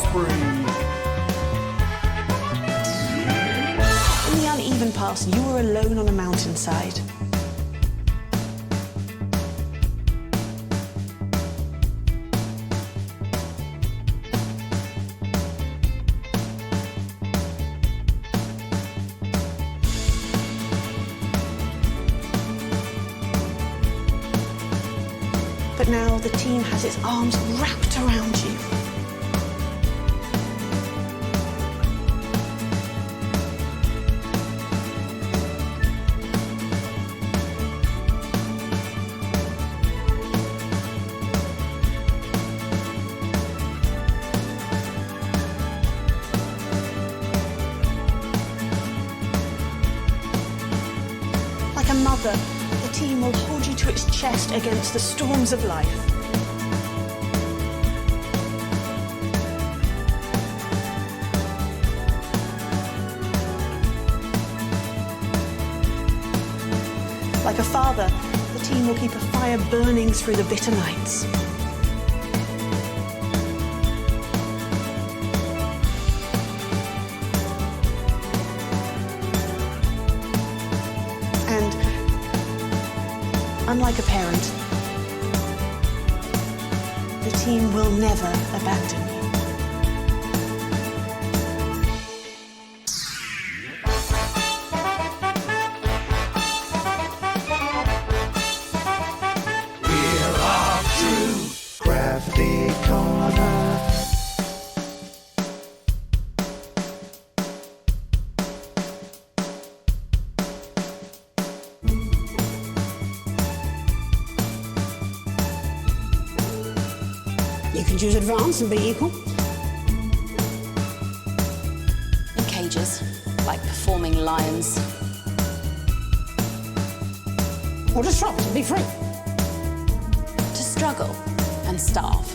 spree. In the uneven past, you were alone on a mountainside. But now the team has its arms wrapped around you. Like a mother, the team will hold you to its chest against the storms of life. Like a father, the team will keep a fire burning through the bitter nights. And unlike a parent, the team will never abandon you. We're off to Crafty Corner. You can choose advance and be equal. In cages, like performing lions. Or disrupt and be free. To struggle and starve.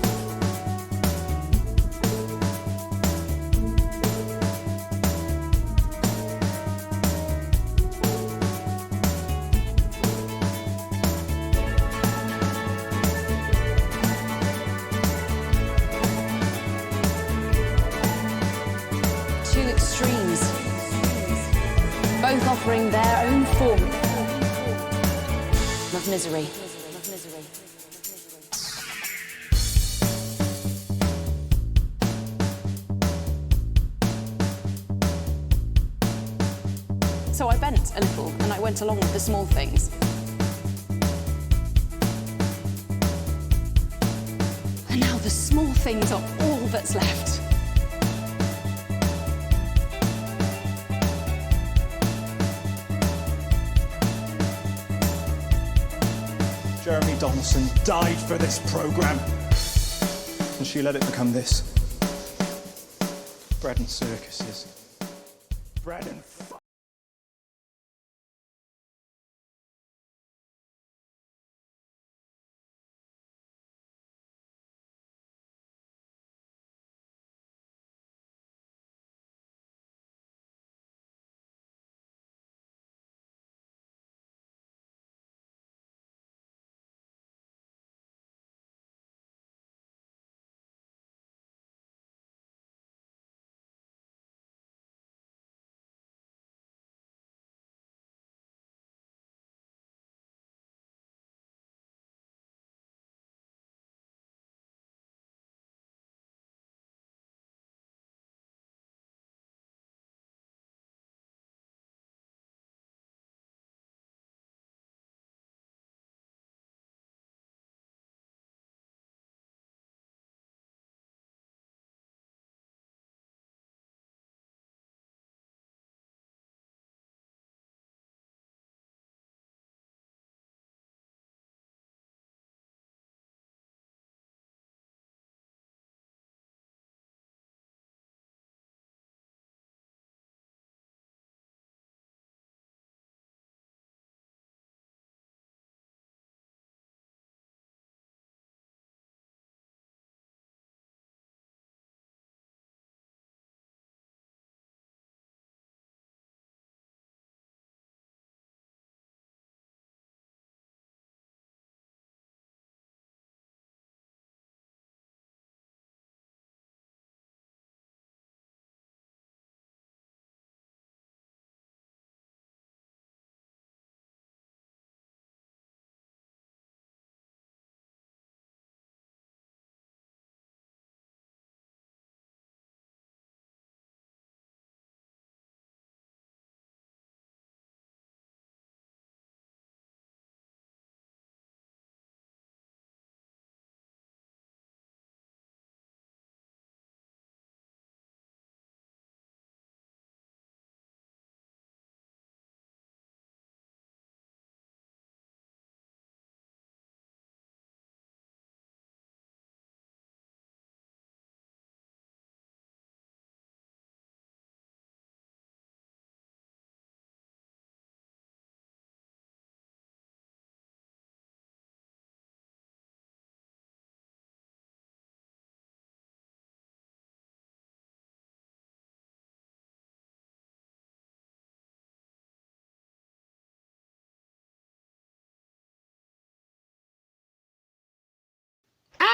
Two extremes, both offering their own form of misery. So I bent a little and I went along with the small things. And now the small things are all that's left. Jeremy Donaldson died for this program, and she let it become this. Bread and circuses. Bread and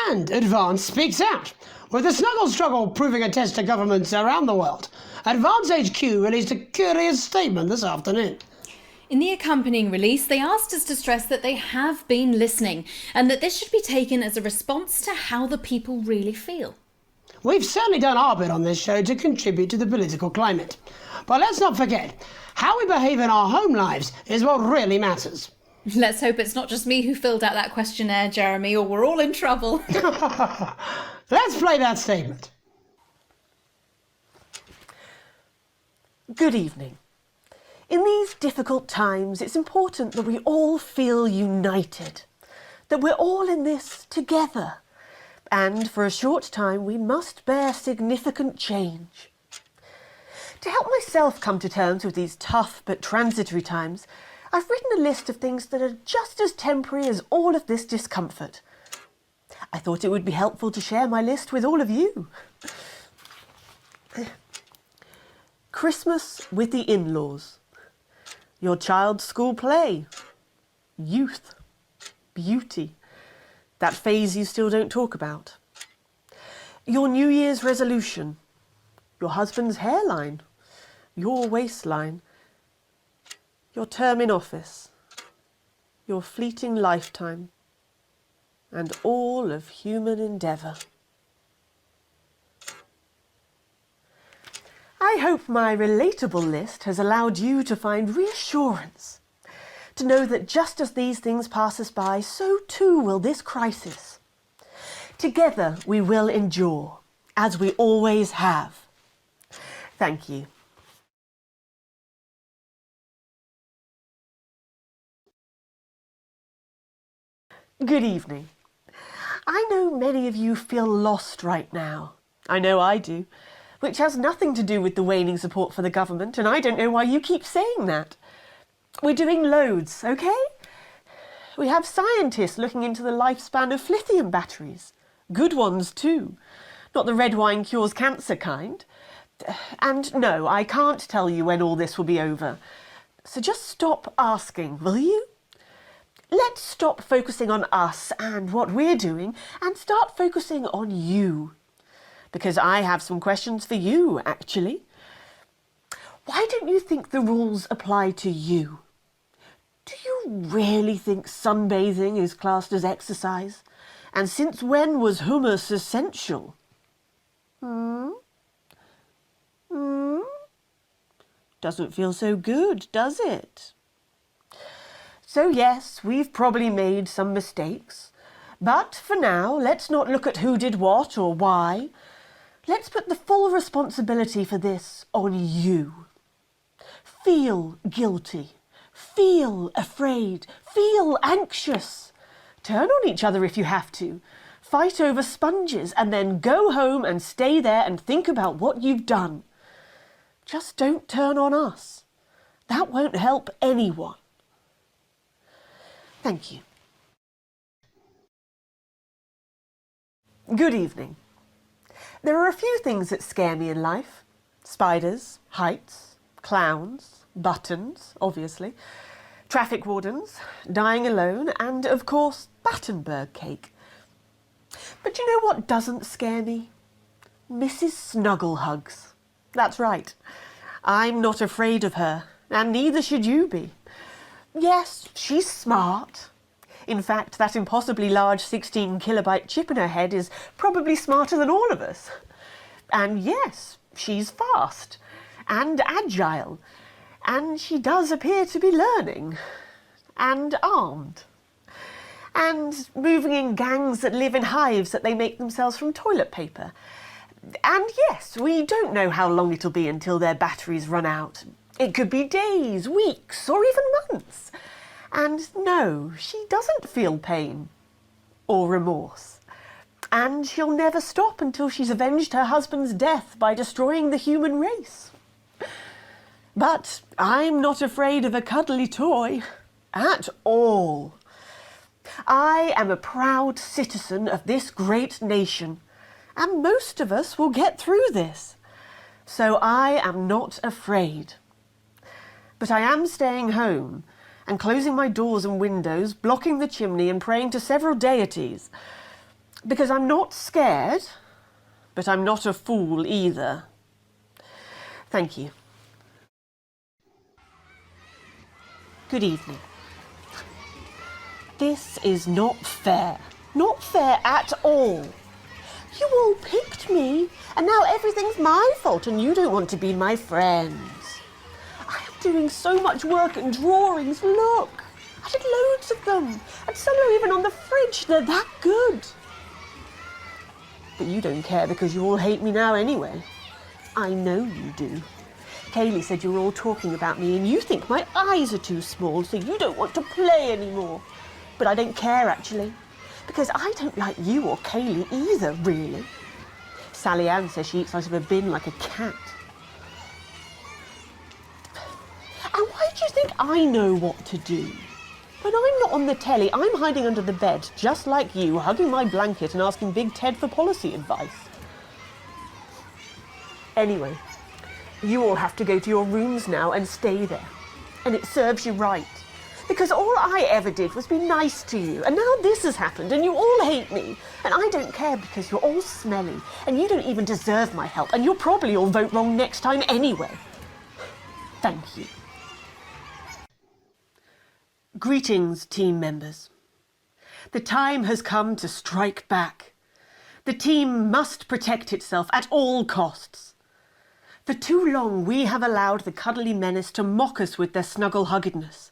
And Advance speaks out. With the snuggle struggle proving a test to governments around the world, Advance HQ released a curious statement this afternoon. In the accompanying release, they asked us to stress that they have been listening and that this should be taken as a response to how the people really feel. We've certainly done our bit on this show to contribute to the political climate. But let's not forget, how we behave in our home lives is what really matters. Let's hope it's not just me who filled out that questionnaire, Jeremy, or we're all in trouble. Let's play that statement. Good evening. In these difficult times, it's important that we all feel united, that we're all in this together, and for a short time we must bear significant change. To help myself come to terms with these tough but transitory times, I've written a list of things that are just as temporary as all of this discomfort. I thought it would be helpful to share my list with all of you. Christmas with the in-laws. Your child's school play. Youth. Beauty. That phase you still don't talk about. Your New Year's resolution. Your husband's hairline. Your waistline. Your term in office. Your fleeting lifetime. And all of human endeavour. I hope my relatable list has allowed you to find reassurance, to know that just as these things pass us by, so too will this crisis. Together we will endure, as we always have. Thank you. Good evening. I know many of you feel lost right now. I know I do. Which has nothing to do with the waning support for the government, and I don't know why you keep saying that. We're doing loads, okay? We have scientists looking into the lifespan of lithium batteries. Good ones too. Not the red wine cures cancer kind. And no, I can't tell you when all this will be over. So just stop asking, will you? Let's stop focusing on us and what we're doing and start focusing on you. Because I have some questions for you, actually. Why don't you think the rules apply to you? Do you really think sunbathing is classed as exercise? And since when was hummus essential? Doesn't feel so good, does it? So yes, we've probably made some mistakes. But for now, let's not look at who did what or why. Let's put the full responsibility for this on you. Feel guilty. Feel afraid. Feel anxious. Turn on each other if you have to. Fight over sponges and then go home and stay there and think about what you've done. Just don't turn on us. That won't help anyone. Thank you. Good evening. There are a few things that scare me in life. Spiders, heights, clowns, buttons, obviously, traffic wardens, dying alone, and, of course, Battenberg cake. But you know what doesn't scare me? Mrs. Snugglehugs. That's right. I'm not afraid of her, and neither should you be. Yes, she's smart. In fact, that impossibly large 16-kilobyte chip in her head is probably smarter than all of us. And yes, she's fast and agile, and she does appear to be learning, and armed, and moving in gangs that live in hives that they make themselves from toilet paper. And yes, we don't know how long it'll be until their batteries run out. It could be days, weeks, or even months. And no, she doesn't feel pain or remorse. And she'll never stop until she's avenged her husband's death by destroying the human race. But I'm not afraid of a cuddly toy at all. I am a proud citizen of this great nation, and most of us will get through this. So I am not afraid. But I am staying home and closing my doors and windows, blocking the chimney and praying to several deities. Because I'm not scared, but I'm not a fool either. Thank you. Good evening. This is not fair. Not fair at all. You all picked me, and now everything's my fault and you don't want to be my friends. I am doing so much work in drawings, look. I did loads of them, and some are even on the fridge. They're that good. But you don't care because you all hate me now anyway. I know you do. Kaylee said you're all talking about me and you think my eyes are too small, so you don't want to play anymore. But I don't care, actually, because I don't like you or Kaylee either, really. Sally Ann says she eats out of a bin like a cat. And why do you think I know what to do? When I'm not on the telly, I'm hiding under the bed, just like you, hugging my blanket and asking Big Ted for policy advice. Anyway, you all have to go to your rooms now and stay there. And it serves you right. Because all I ever did was be nice to you, and now this has happened and you all hate me. And I don't care because you're all smelly and you don't even deserve my help, and you'll probably all vote wrong next time anyway. Thank you. Greetings, team members. The time has come to strike back. The team must protect itself at all costs. For too long we have allowed the cuddly menace to mock us with their snuggle-huggedness.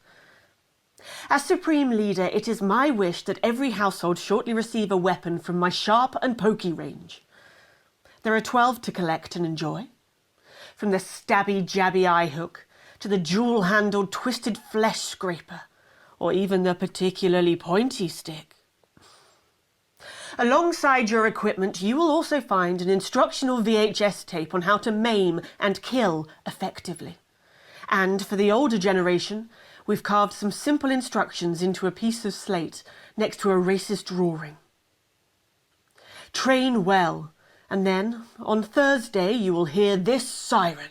As Supreme Leader, it is my wish that every household shortly receive a weapon from my sharp and pokey range. There are 12 to collect and enjoy. From the stabby, jabby eye hook to the jewel-handled twisted flesh scraper, or even the particularly pointy stick. Alongside your equipment, you will also find an instructional VHS tape on how to maim and kill effectively. And for the older generation, we've carved some simple instructions into a piece of slate next to a racist drawing. Train well, and then, on Thursday, you will hear this siren.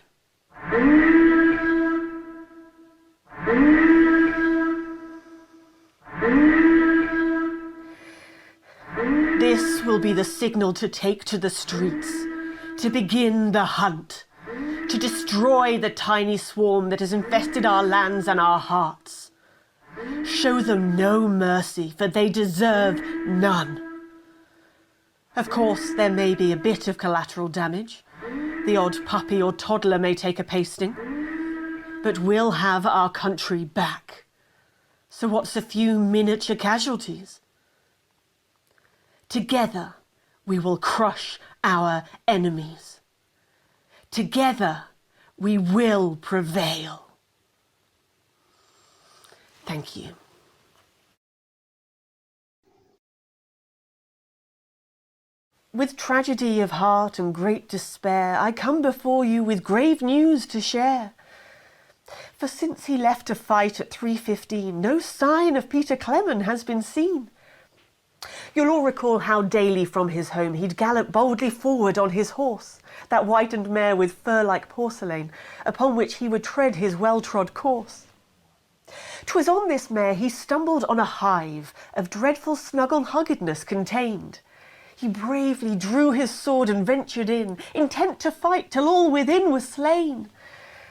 This will be the signal to take to the streets, to begin the hunt, to destroy the tiny swarm that has infested our lands and our hearts. Show them no mercy, for they deserve none. Of course, there may be a bit of collateral damage. The odd puppy or toddler may take a pasting. But we'll have our country back. So what's a few miniature casualties? Together, we will crush our enemies. Together, we will prevail. Thank you. With tragedy of heart and great despair, I come before you with grave news to share. For since he left to fight at 3:15, no sign of Peter Clement has been seen. You'll all recall how daily from his home he'd gallop boldly forward on his horse, that whitened mare with fur like porcelain, upon which he would tread his well-trod course. 'Twas on this mare he stumbled on a hive of dreadful snuggle-huggedness contained. He bravely drew his sword and ventured in, intent to fight till all within was slain.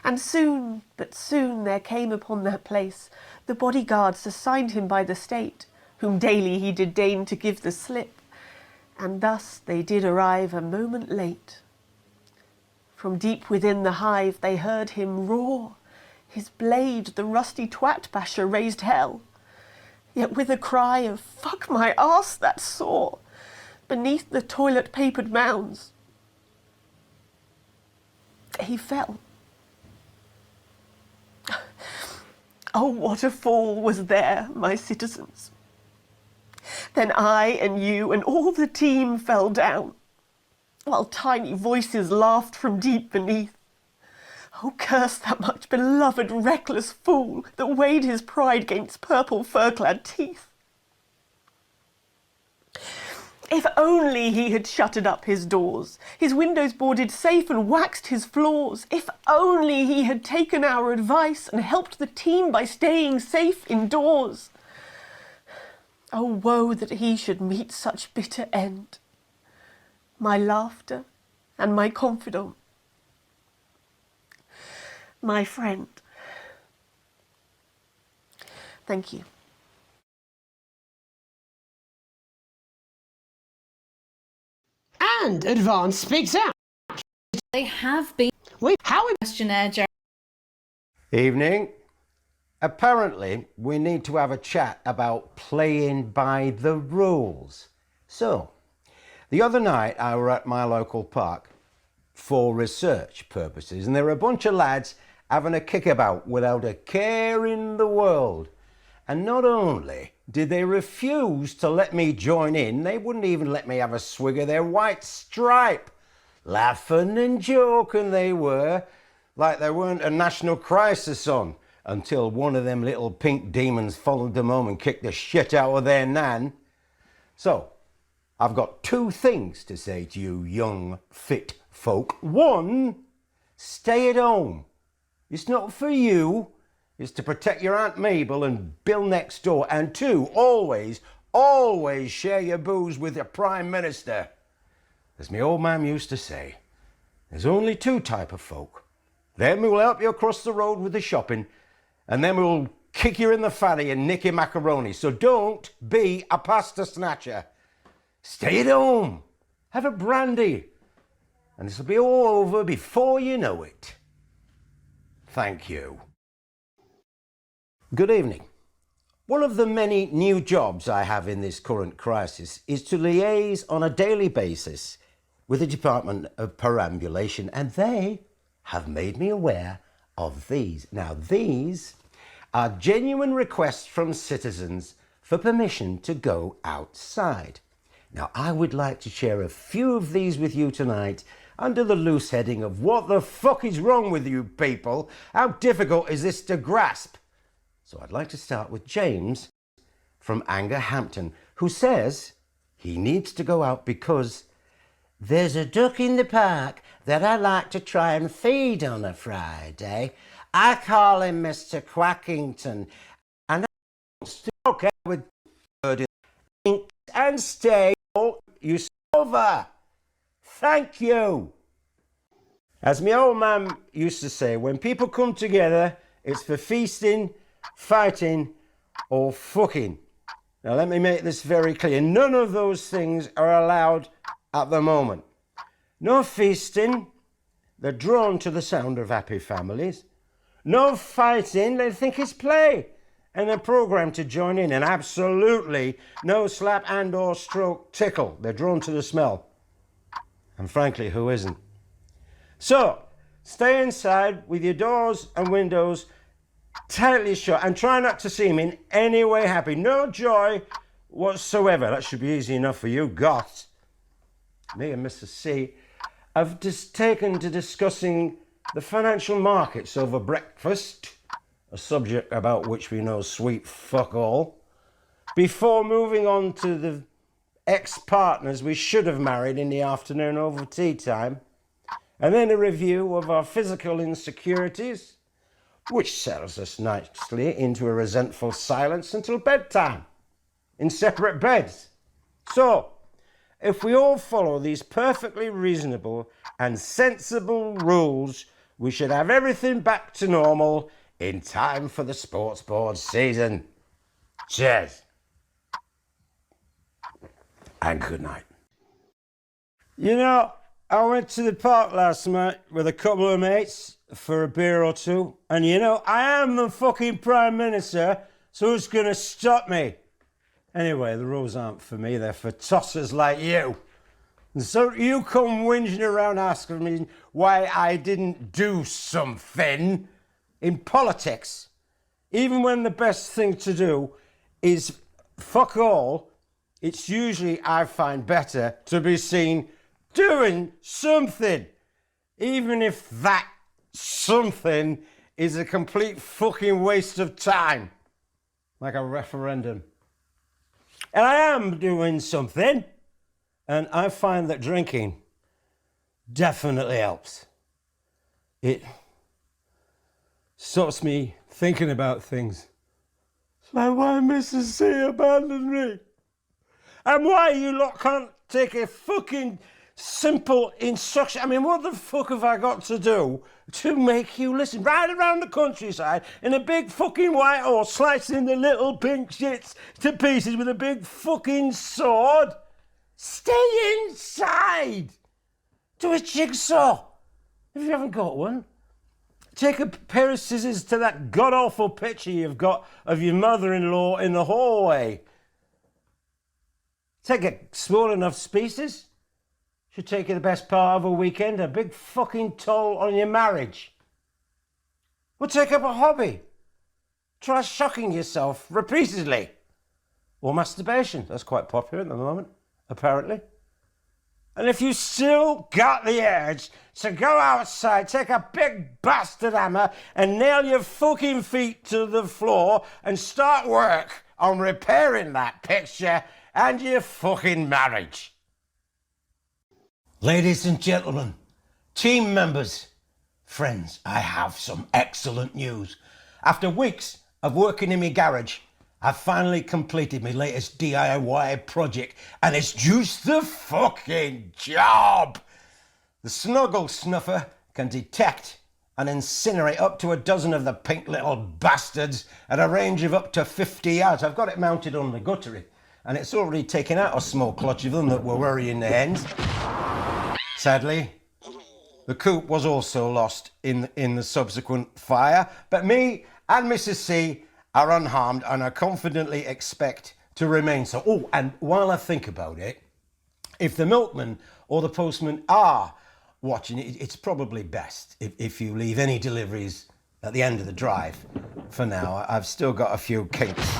And soon, but soon, there came upon that place the bodyguards assigned him by the state, whom daily he did deign to give the slip, and thus they did arrive a moment late. From deep within the hive they heard him roar, his blade the rusty twat basher raised hell, yet with a cry of "Fuck my arse, that's sore," beneath the toilet-papered mounds, he fell. Oh, what a fall was there, my citizens. Then I and you and all the team fell down, while tiny voices laughed from deep beneath. Oh, curse that much beloved reckless fool that weighed his pride 'gainst purple fur-clad teeth. If only he had shuttered up his doors, his windows boarded safe and waxed his floors. If only he had taken our advice and helped the team by staying safe indoors. Oh, woe that he should meet such bitter end. My laughter and my confidant. My friend. Thank you. And Advance speaks out. They have been How we questionnaire, Jeremy. Evening. Apparently, we need to have a chat about playing by the rules. So, the other night I were at my local park for research purposes, and there were a bunch of lads having a kickabout without a care in the world. And not only did they refuse to let me join in, they wouldn't even let me have a swig of their white stripe. Laughing and joking they were, like there weren't a national crisis on, until one of them little pink demons followed them home and kicked the shit out of their nan. So, I've got two things to say to you young, fit folk. One, stay at home. It's not for you. It's to protect your Aunt Mabel and Bill next door. And two, always share your booze with your Prime Minister. As my old man used to say, there's only two type of folk. Them who will help you across the road with the shopping, and them who will kick you in the fanny and nick your macaroni. So don't be a pasta snatcher. Stay at home. Have a brandy. And this will be all over before you know it. Thank you. Good evening. One of the many new jobs I have in this current crisis is to liaise on a daily basis with the Department of Perambulation, and they have made me aware of these. Now, these are genuine requests from citizens for permission to go outside. Now, I would like to share a few of these with you tonight under the loose heading of what the fuck is wrong with you people? How difficult is this to grasp? So I'd like to start with James from Angerhampton, who says he needs to go out because there's a duck in the park that I like to try and feed on a Friday. I call him Mr. Quackington, and I want to walk out with bird and stay you over. Thank you. As my old man used to say, when people come together, it's for feasting, fighting, or fucking. Now let me make this very clear. None of those things are allowed at the moment. No feasting, they're drawn to the sound of happy families. No fighting, they think it's play, and they're programmed to join in. And absolutely no slap and or stroke tickle. They're drawn to the smell. And frankly, who isn't? So, stay inside with your doors and windows tightly shut and try not to seem in any way happy. No joy whatsoever. That should be easy enough for you goths. Me and Mr. C have just taken to discussing the financial markets over breakfast, a subject about which we know sweet fuck all, before moving on to the ex-partners we should have married in the afternoon over tea time, and then a review of our physical insecurities, which settles us nicely into a resentful silence until bedtime, in separate beds. So, if we all follow these perfectly reasonable and sensible rules, we should have everything back to normal in time for the sports board season. Cheers. And good night. You know, I went to the park last night with a couple of mates for a beer or two, and you know, I am the fucking Prime Minister, so who's gonna stop me? Anyway, the rules aren't for me, they're for tossers like you. And so you come whinging around asking me why I didn't do something in politics, even when the best thing to do is fuck all. It's usually, I find, better to be seen doing something, even if that something is a complete fucking waste of time, like a referendum. And I am doing something, and I find that drinking definitely helps. It stops me thinking about things So why Mrs. C abandoned me? And why you lot can't take a fucking simple instruction? I mean, what the fuck have I got to do to make you listen? Ride around the countryside in a big fucking white horse, slicing the little pink shits to pieces with a big fucking sword? Stay inside! Do a jigsaw, if you haven't got one. Take a pair of scissors to that god-awful picture you've got of your mother-in-law in the hallway. Take a small enough species. Should take you the best part of a weekend, a big fucking toll on your marriage. Well, take up a hobby. Try shocking yourself repeatedly. Or masturbation. That's quite popular at the moment, apparently. And if you still got the urge to go outside, take a big bastard hammer and nail your fucking feet to the floor and start work on repairing that picture and your fucking marriage. Ladies and gentlemen, team members, friends, I have some excellent news. After weeks of working in my garage, I've finally completed my latest DIY project, and it's just the fucking job. The Snuggle Snuffer can detect and incinerate up to a dozen of the pink little bastards at a range of up to 50 yards. I've got it mounted on the guttery, and it's already taken out a small clutch of them that were worrying the hens. Sadly, the coop was also lost in the subsequent fire, but me and Mrs. C are unharmed and I confidently expect to remain so. Oh, and while I think about it, if the milkman or the postman are watching it, it's probably best if you leave any deliveries at the end of the drive. For now, I've still got a few kinks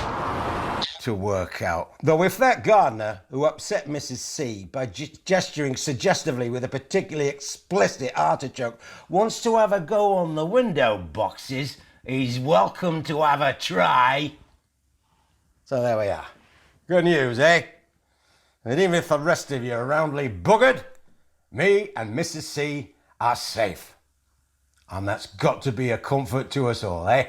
to work out. Though if that gardener who upset Mrs. C by gesturing suggestively with a particularly explicit artichoke wants to have a go on the window boxes, he's welcome to have a try. So there we are. Good news, eh? And even if the rest of you are roundly buggered, me and Mrs. C are safe. And that's got to be a comfort to us all, eh?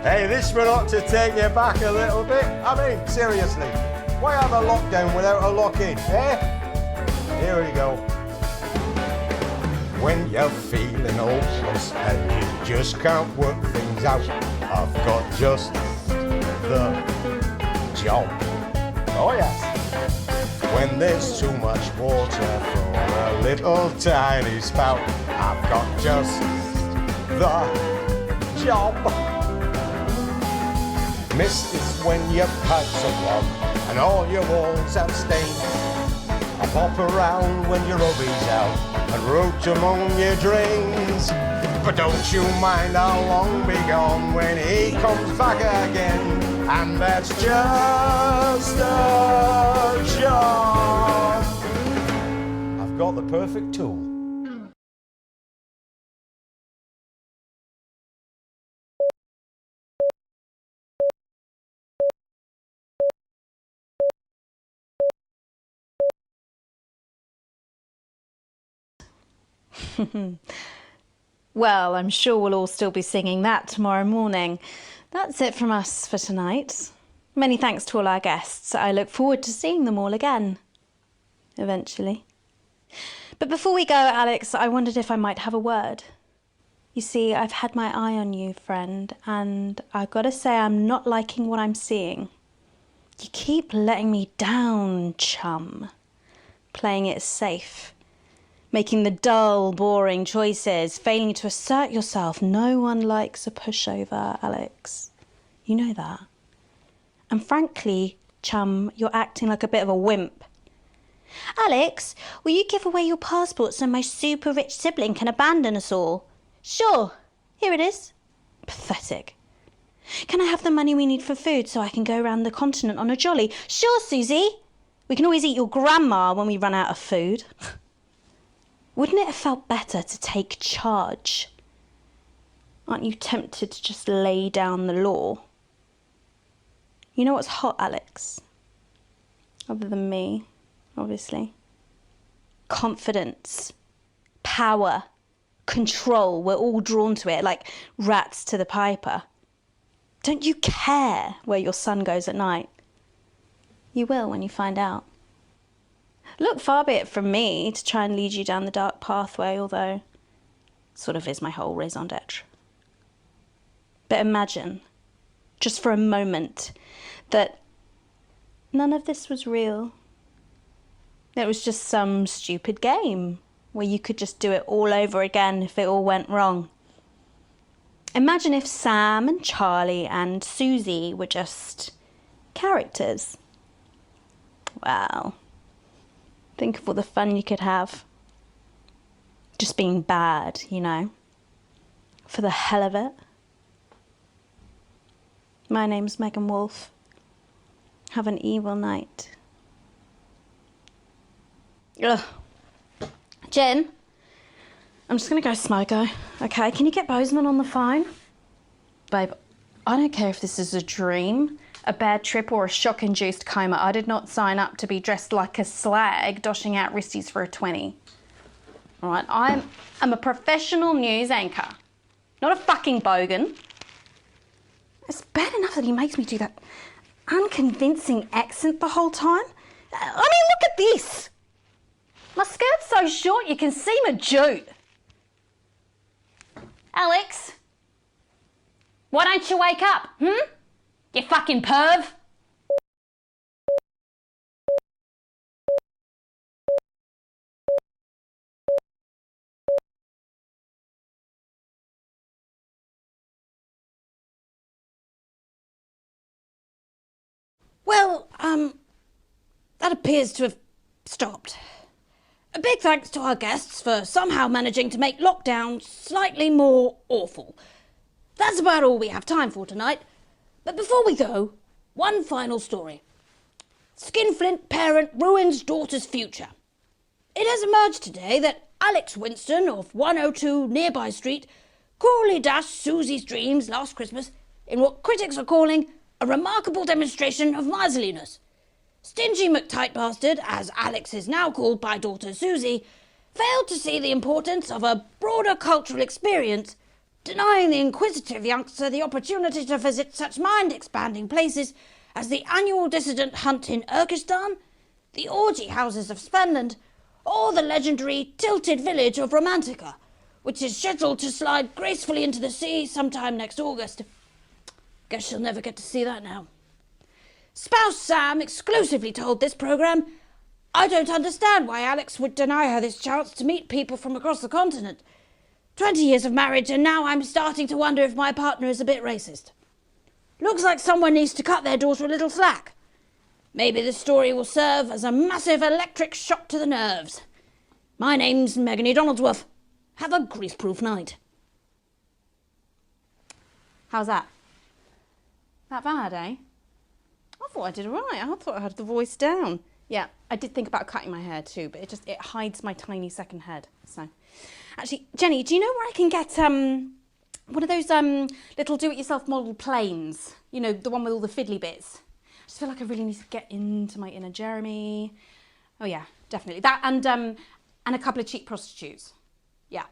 Hey, this one ought to take you back a little bit. I mean, seriously, why have a lockdown without a lock-in, eh? Here we go. When you're feeling hopeless and you just can't work things out, I've got just the job. Oh yes. When there's too much water from a little tiny spout, I've got just the job. Mist is when your pipes are clogged and all your walls have stains. I pop around when your hubby's out and root among your drains. But don't you mind how long be gone when he comes back again. And that's just a job. I've got the perfect tool. Well, I'm sure we'll all still be singing that tomorrow morning. That's it from us for tonight. Many thanks to all our guests. I look forward to seeing them all again. Eventually. But before we go, Alex, I wondered if I might have a word. You see, I've had my eye on you, friend, and I've got to say I'm not liking what I'm seeing. You keep letting me down, chum. Playing it safe. Making the dull, boring choices, failing to assert yourself. No one likes a pushover, Alex. You know that. And frankly, chum, you're acting like a bit of a wimp. Alex, will you give away your passport so my super rich sibling can abandon us all? Sure, here it is. Pathetic. Can I have the money we need for food so I can go around the continent on a jolly? Sure, Susie. We can always eat your grandma when we run out of food. Wouldn't it have felt better to take charge? Aren't you tempted to just lay down the law? You know what's hot, Alex? Other than me, obviously. Confidence, power, control. We're all drawn to it like rats to the piper. Don't you care where your son goes at night? You will when you find out. Look, far be it from me to try and lead you down the dark pathway, although sort of is my whole raison d'etre. But imagine, just for a moment, that none of this was real. It was just some stupid game where you could just do it all over again if it all went wrong. Imagine if Sam and Charlie and Susie were just characters. Wow. Think of all the fun you could have. Just being bad, you know. For the hell of it. My name's Megan Wolf. Have an evil night. Ugh. Jen, I'm just gonna go smoker. Okay, can you get Bozeman on the phone? Babe, I don't care if this is a dream, a bad trip or a shock-induced coma. I did not sign up to be dressed like a slag doshing out wristies for a 20. All right, I'm a professional news anchor, not a fucking bogan. It's bad enough that he makes me do that unconvincing accent the whole time. I mean, look at this. My skirt's so short you can see my jute. Alex, why don't you wake up, You fucking perv. Well, that appears to have stopped. A big thanks to our guests for somehow managing to make lockdown slightly more awful. That's about all we have time for tonight. But before we go, one final story. Skinflint parent ruins daughter's future. It has emerged today that Alex Winston of 102 Nearby Street cruelly dashed Susie's dreams last Christmas in what critics are calling a remarkable demonstration of miserliness. Stingy McTight Bastard, as Alex is now called by daughter Susie, failed to see the importance of a broader cultural experience, denying the inquisitive youngster the opportunity to visit such mind-expanding places as the annual dissident hunt in Urkistan, the orgy houses of Spenland, or the legendary tilted village of Romantica, which is scheduled to slide gracefully into the sea sometime next August. Guess she'll never get to see that now. Spouse Sam exclusively told this programme, "I don't understand why Alex would deny her this chance to meet people from across the continent. 20 years of marriage and now I'm starting to wonder if my partner is a bit racist. Looks like someone needs to cut their daughter a little slack. Maybe this story will serve as a massive electric shock to the nerves. My name's Megany Donaldsworth. Have a greaseproof night." How's that? That bad, eh? I thought I did all right. I thought I had the voice down. Yeah, I did think about cutting my hair too, but it hides my tiny second head. So, actually, Jenny, do you know where I can get one of those little do-it-yourself model planes? You know, the one with all the fiddly bits. I just feel like I really need to get into my inner Jeremy. Oh yeah, definitely that, and a couple of cheap prostitutes. Yeah.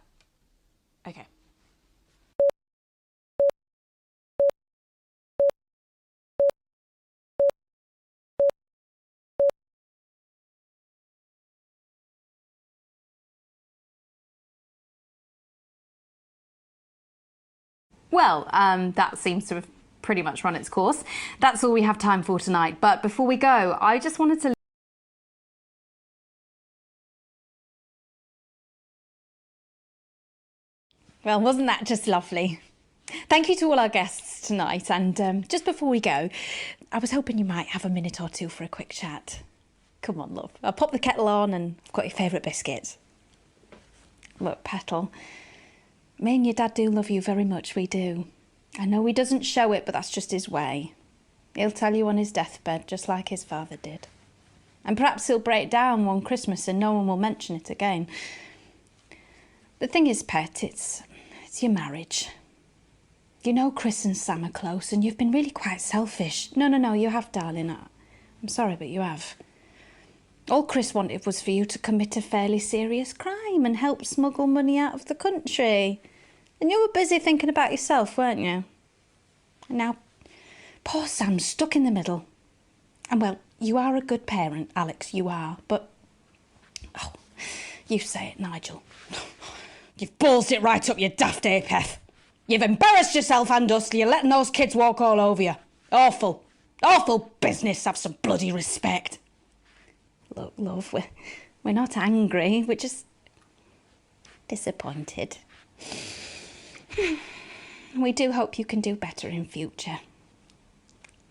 Okay. Well, that seems to have pretty much run its course. That's all we have time for tonight. But before we go, I just wanted to... Well, wasn't that just lovely? Thank you to all our guests tonight. And just before we go, I was hoping you might have a minute or two for a quick chat. Come on, love. I'll pop the kettle on and I've got your favourite biscuits. Look, Petal, me and your dad do love you very much, we do. I know he doesn't show it, but that's just his way. He'll tell you on his deathbed, just like his father did. And perhaps he'll break down one Christmas and no one will mention it again. The thing is, Pet, it's your marriage. You know Chris and Sam are close and you've been really quite selfish. No, you have, darling. I'm sorry, but you have. All Chris wanted was for you to commit a fairly serious crime and help smuggle money out of the country. And you were busy thinking about yourself, weren't you? And now Poor Sam's stuck in the middle. And well, you are a good parent, Alex, you are, but... Oh, you say it, Nigel. You've ballsed it right up your daft apeth. You've embarrassed yourself and us, you're letting those kids walk all over you. Awful. Awful business, have some bloody respect. Look, love, we're not angry, we're just disappointed. We do hope you can do better in future.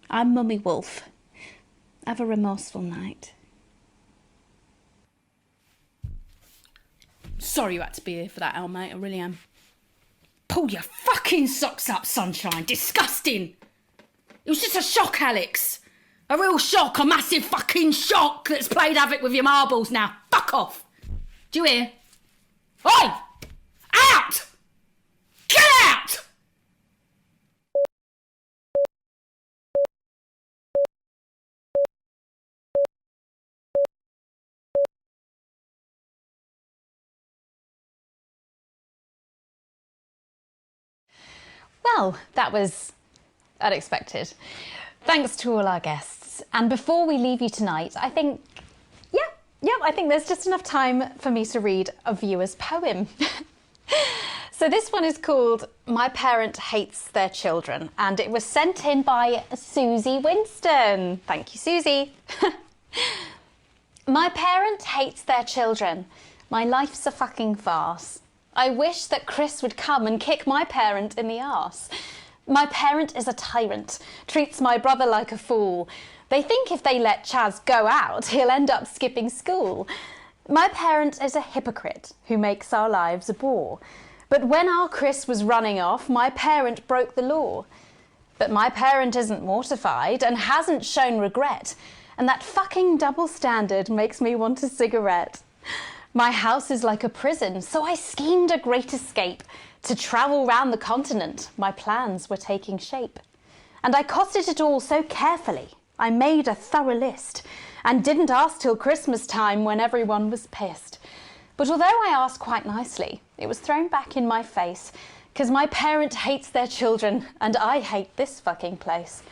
I'm Mummy Wolf. Have a remorseful night. Sorry you had to be here for that, Elle, mate. I really am. Pull your fucking socks up, Sunshine. Disgusting. It was just a shock, Alex. A real shock. A massive fucking shock that's played havoc with your marbles now. Fuck off. Do you hear? Oi! Out! Get out! Well, that was unexpected. Thanks to all our guests. And before we leave you tonight, I think, I think there's just enough time for me to read a viewer's poem. So this one is called My Parent Hates Their Children, and it was sent in by Susie Winston. Thank you, Susie. My parent hates their children. My life's a fucking farce. I wish that Chris would come and kick my parent in the arse. My parent is a tyrant, treats my brother like a fool. They think if they let Chaz go out, he'll end up skipping school. My parent is a hypocrite who makes our lives a bore. But when our Chris was running off, my parent broke the law. But my parent isn't mortified and hasn't shown regret. And that fucking double standard makes me want a cigarette. My house is like a prison, so I schemed a great escape. To travel round the continent, my plans were taking shape. And I costed it all so carefully. I made a thorough list and didn't ask till Christmas time when everyone was pissed. But although I asked quite nicely, it was thrown back in my face, 'cause my parent hates their children and I hate this fucking place.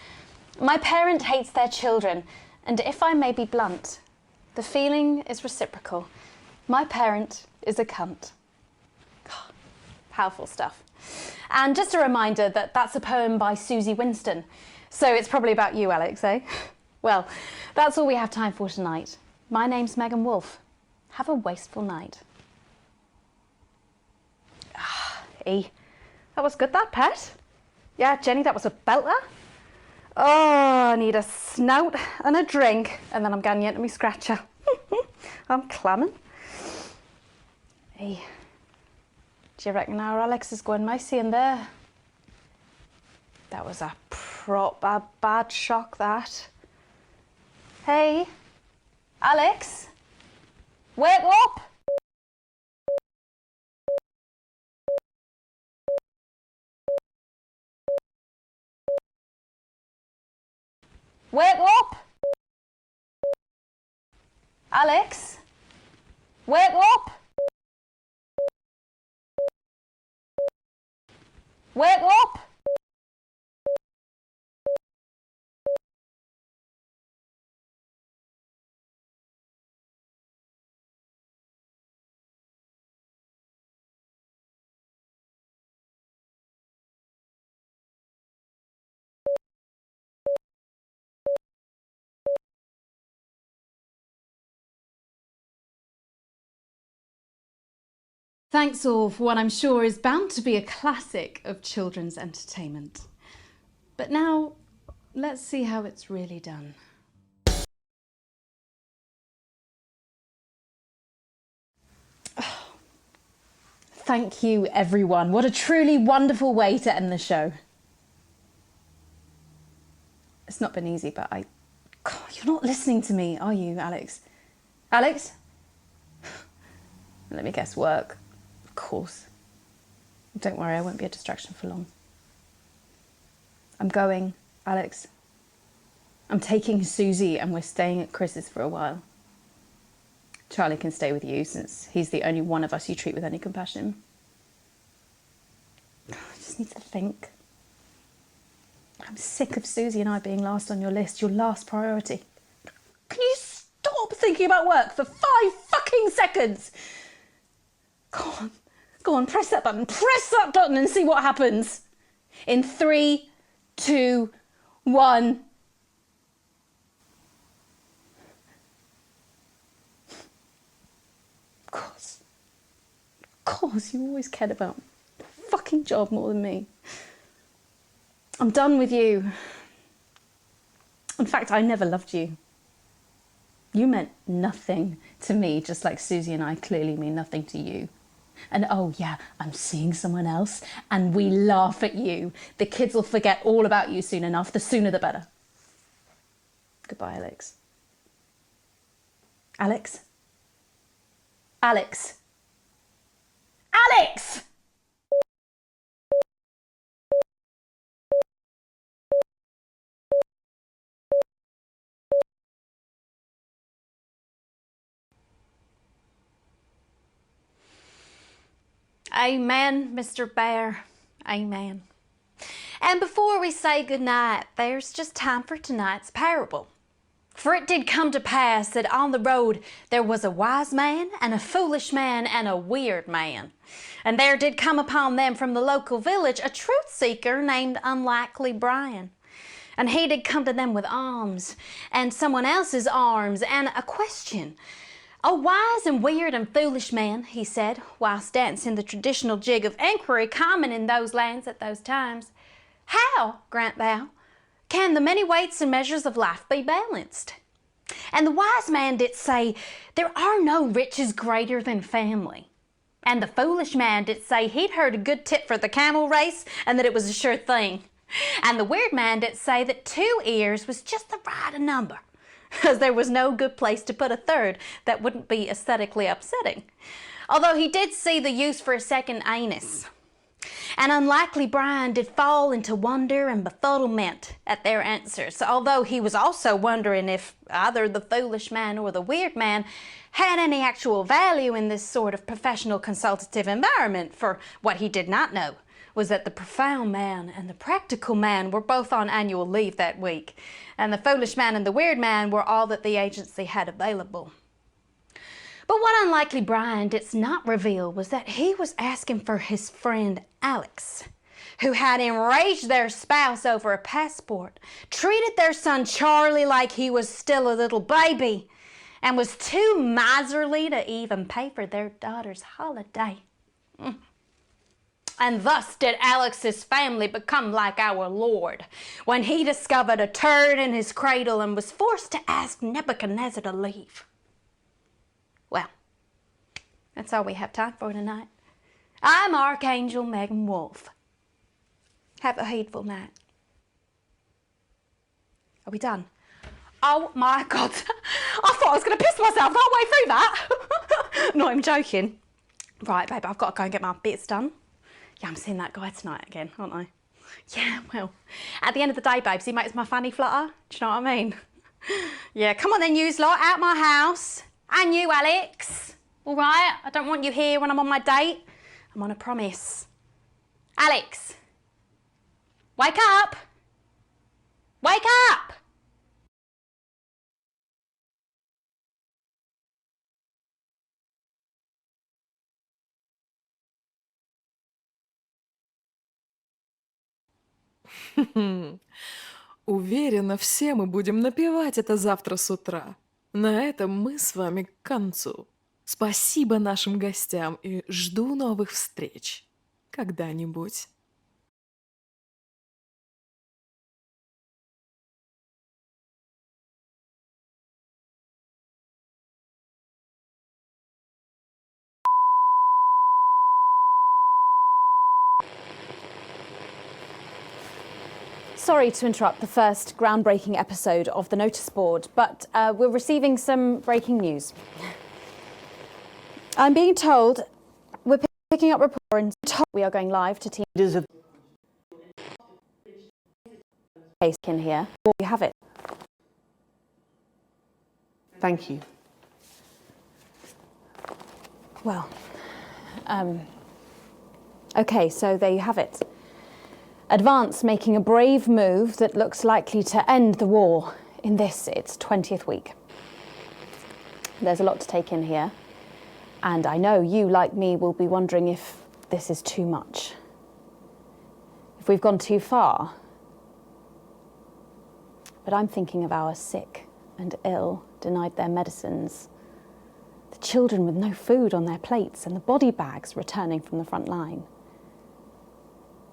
My parent hates their children, and if I may be blunt, the feeling is reciprocal. My parent is a cunt. God, powerful stuff. And just a reminder that that's a poem by Susie Winston. So it's probably about you, Alex, eh? Well, that's all we have time for tonight. My name's Megan Wolf. Have a wasteful night. E, that was good, that, pet. Yeah, Jenny, that was a belter. Oh, I need a snout and a drink, and then I'm getting into me scratcher. I'm clamming. Hey, do you reckon our Alex is going messy in there? That was a proper bad shock, that. Hey, Alex, wake up! Wake up! Alex, wake up! Wake up! Thanks all for what I'm sure is bound to be a classic of children's entertainment. But now, let's see how it's really done. Oh, thank you, everyone. What a truly wonderful way to end the show. It's not been easy, but God, you're not listening to me, are you, Alex? Alex? Let me guess, work. Of course. Don't worry, I won't be a distraction for long. I'm going, Alex. I'm taking Susie and we're staying at Chris's for a while. Charlie can stay with you since he's the only one of us you treat with any compassion. I just need to think. I'm sick of Susie and I being last on your list, your last priority. Can you stop thinking about work for 5 fucking seconds? Go on, press that button and see what happens. In 3, 2, 1. Of course, you always cared about the fucking job more than me. I'm done with you. In fact, I never loved you. You meant nothing to me, just like Susie and I clearly mean nothing to you. And oh yeah, I'm seeing someone else and we laugh at you. The kids will forget all about you soon enough. The sooner the better. Goodbye, Alex. Alex? Alex? Alex! Amen, Mr. Bear. Amen. And before we say goodnight, there's just time for tonight's parable. For it did come to pass that on the road there was a wise man and a foolish man and a weird man. And there did come upon them from the local village a truth seeker named Unlikely Brian. And he did come to them with alms and someone else's arms and a question. "A wise and weird and foolish man," he said, whilst dancing the traditional jig of enquiry common in those lands at those times, "how, grant thou, can the many weights and measures of life be balanced?" And the wise man did say, "There are no riches greater than family." And the foolish man did say he'd heard a good tip for the camel race and that it was a sure thing. And the weird man did say that 2 ears was just the right number, as there was no good place to put a third that wouldn't be aesthetically upsetting. Although he did see the use for a second anus. And Unlikely Brian did fall into wonder and befuddlement at their answers, although he was also wondering if either the foolish man or the weird man had any actual value in this sort of professional consultative environment, for what he did not know was that the profound man and the practical man were both on annual leave that week, and the foolish man and the weird man were all that the agency had available. But what Unlikely Brian did not reveal was that he was asking for his friend Alex, who had enraged their spouse over a passport, treated their son Charlie like he was still a little baby, and was too miserly to even pay for their daughter's holiday. And thus did Alex's family become like our Lord, when he discovered a turd in his cradle and was forced to ask Nebuchadnezzar to leave. Well, that's all we have time for tonight. I'm Archangel Megan Wolf. Have a heedful night. Are we done? Oh my God, I thought I was going to piss myself halfway through that. No, I'm joking. Right, babe, I've got to go and get my bits done. Yeah, I'm seeing that guy tonight again, aren't I? Yeah, well, at the end of the day, babes, he makes my fanny flutter. Do you know what I mean? Yeah, come on then, yous lot, out my house. And you, Alex. All right? I don't want you here when I'm on my date. I'm on a promise. Alex, wake up. Wake up. Уверена, все мы будем напевать это завтра с утра. На этом мы с вами к концу. Спасибо нашим гостям и жду новых встреч. Когда-нибудь. Sorry to interrupt the first groundbreaking episode of the notice board, but we're receiving some breaking news. I'm being told we're picking up report and told we are going live to team leaders of case in here. You have it. Thank you. Well, okay, so there you have it. Advance making a brave move that looks likely to end the war in this, its 20th week. There's a lot to take in here, and I know you, like me, will be wondering if this is too much. If we've gone too far. But I'm thinking of our sick and ill, denied their medicines, the children with no food on their plates, and the body bags returning from the front line.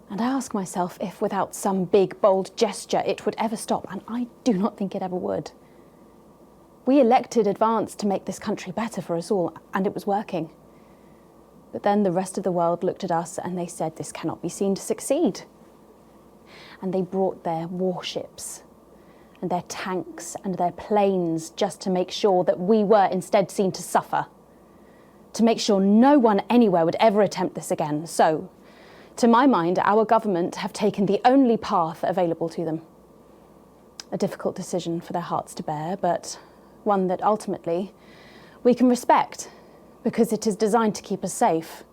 And I ask myself if without some big, bold gesture it would ever stop, and I do not think it ever would. We elected Advance to make this country better for us all, and it was working. But then the rest of the world looked at us and they said this cannot be seen to succeed. And they brought their warships and their tanks and their planes just to make sure that we were instead seen to suffer, to make sure no one anywhere would ever attempt this again. So, to my mind, our government have taken the only path available to them. A difficult decision for their hearts to bear, but one that ultimately we can respect because it is designed to keep us safe.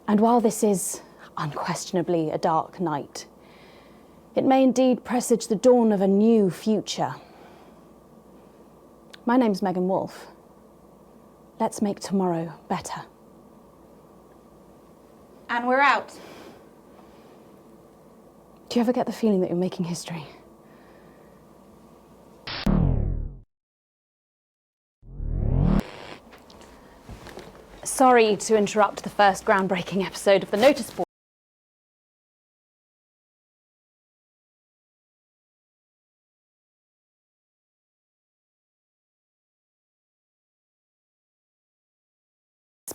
And while this is unquestionably a dark night, it may indeed presage the dawn of a new future. My name's Megan Wolfe. Let's make tomorrow better. And we're out. Do you ever get the feeling that you're making history? Sorry to interrupt the first groundbreaking episode of the Notice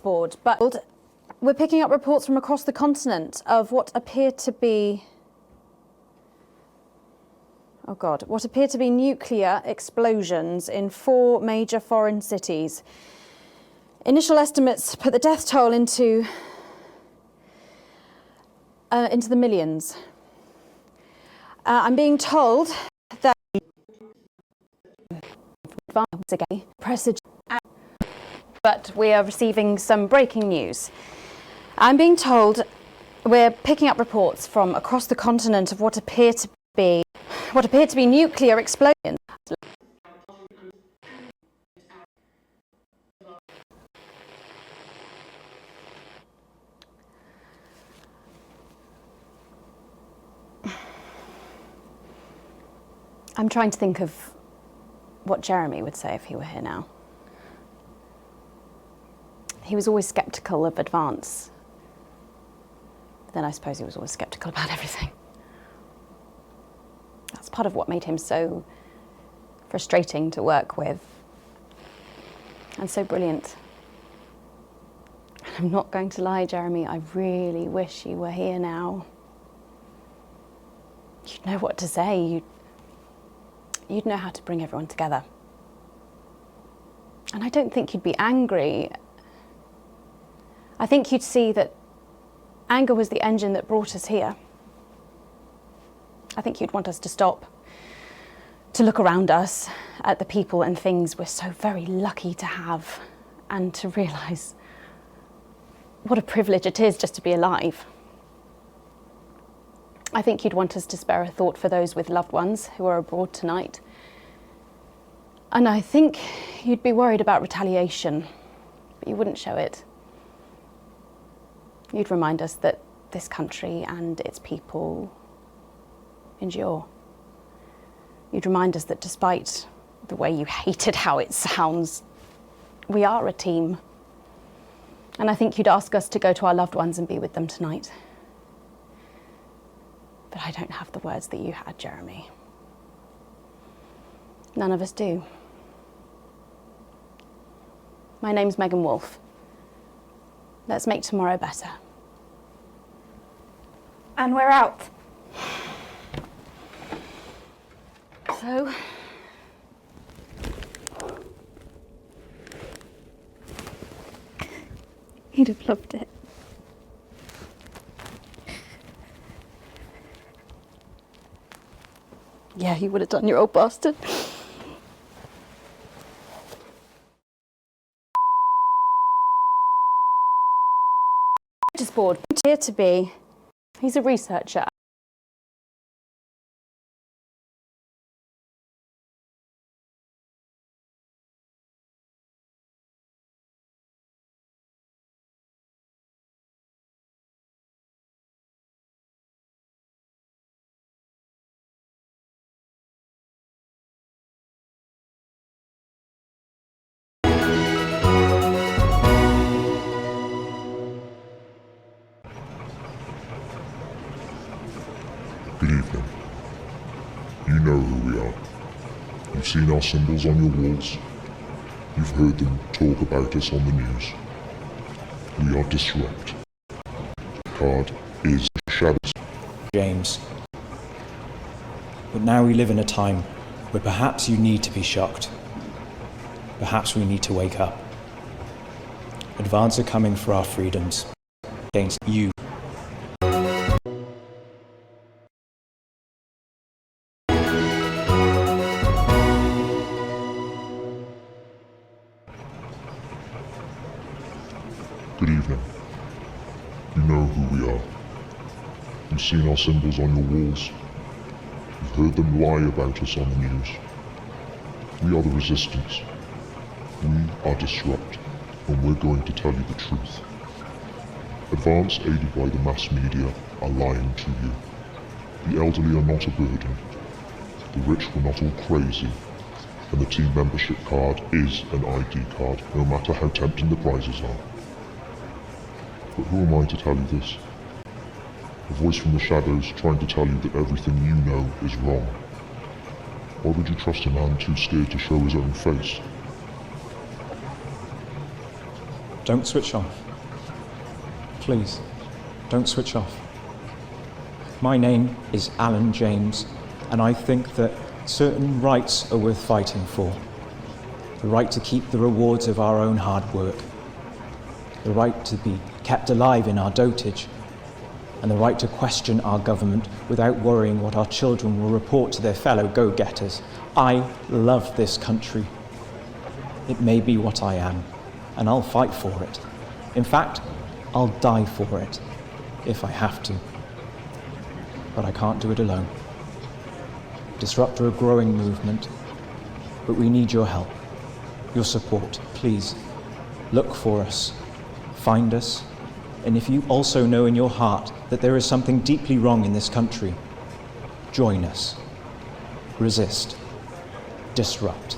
Board. But we're picking up reports from across the continent of what appear to be nuclear explosions in 4 major foreign cities. Initial estimates put the death toll into the millions. I'm being told that but we are receiving some breaking news. I'm being told we're picking up reports from across the continent of what appear to be nuclear explosions. I'm trying to think of what Jeremy would say if he were here now. He was always sceptical of Advance. But then I suppose he was always sceptical about everything. That's part of what made him so frustrating to work with and so brilliant. I'm not going to lie, Jeremy, I really wish you were here now. You'd know what to say. You'd know how to bring everyone together. And I don't think you'd be angry. I think you'd see that anger was the engine that brought us here. I think you'd want us to stop, to look around us at the people and things we're so very lucky to have, and to realise what a privilege it is just to be alive. I think you'd want us to spare a thought for those with loved ones who are abroad tonight. And I think you'd be worried about retaliation, but you wouldn't show it. You'd remind us that this country and its people endure. You'd remind us that despite the way you hated how it sounds, we are a team. And I think you'd ask us to go to our loved ones and be with them tonight. But I don't have the words that you had, Jeremy. None of us do. My name's Megan Wolfe. Let's make tomorrow better. And we're out. So, he'd have loved it. yeah, you would have done, you old bastard. Board here to be. He's a researcher. Good evening. You know who we are. You've seen our symbols on your walls. You've heard them talk about us on the news. We are Disrupt. The card is Shadows. James. But now we live in a time where perhaps you need to be shocked. Perhaps we need to wake up. Advance are coming for our freedoms against you. Good evening. You know who we are. You've seen our symbols on your walls. You've heard them lie about us on the news. We are the Resistance. We are Disrupt, and we're going to tell you the truth. Advance, aided by the mass media, are lying to you. The elderly are not a burden. The rich were not all crazy. And the team membership card is an ID card, no matter how tempting the prizes are. But who am I to tell you this? A voice from the shadows trying to tell you that everything you know is wrong. Why would you trust a man too scared to show his own face? Don't switch off. Please, don't switch off. My name is Alan James, and I think that certain rights are worth fighting for. The right to keep the rewards of our own hard work. The right to be kept alive in our dotage. And the right to question our government without worrying what our children will report to their fellow go-getters. I love this country. It may be what I am, and I'll fight for it. In fact, I'll die for it, if I have to. But I can't do it alone. Disrupt are a growing movement, but we need your help, your support. Please, look for us, find us, and if you also know in your heart that there is something deeply wrong in this country, join us. Resist. Disrupt.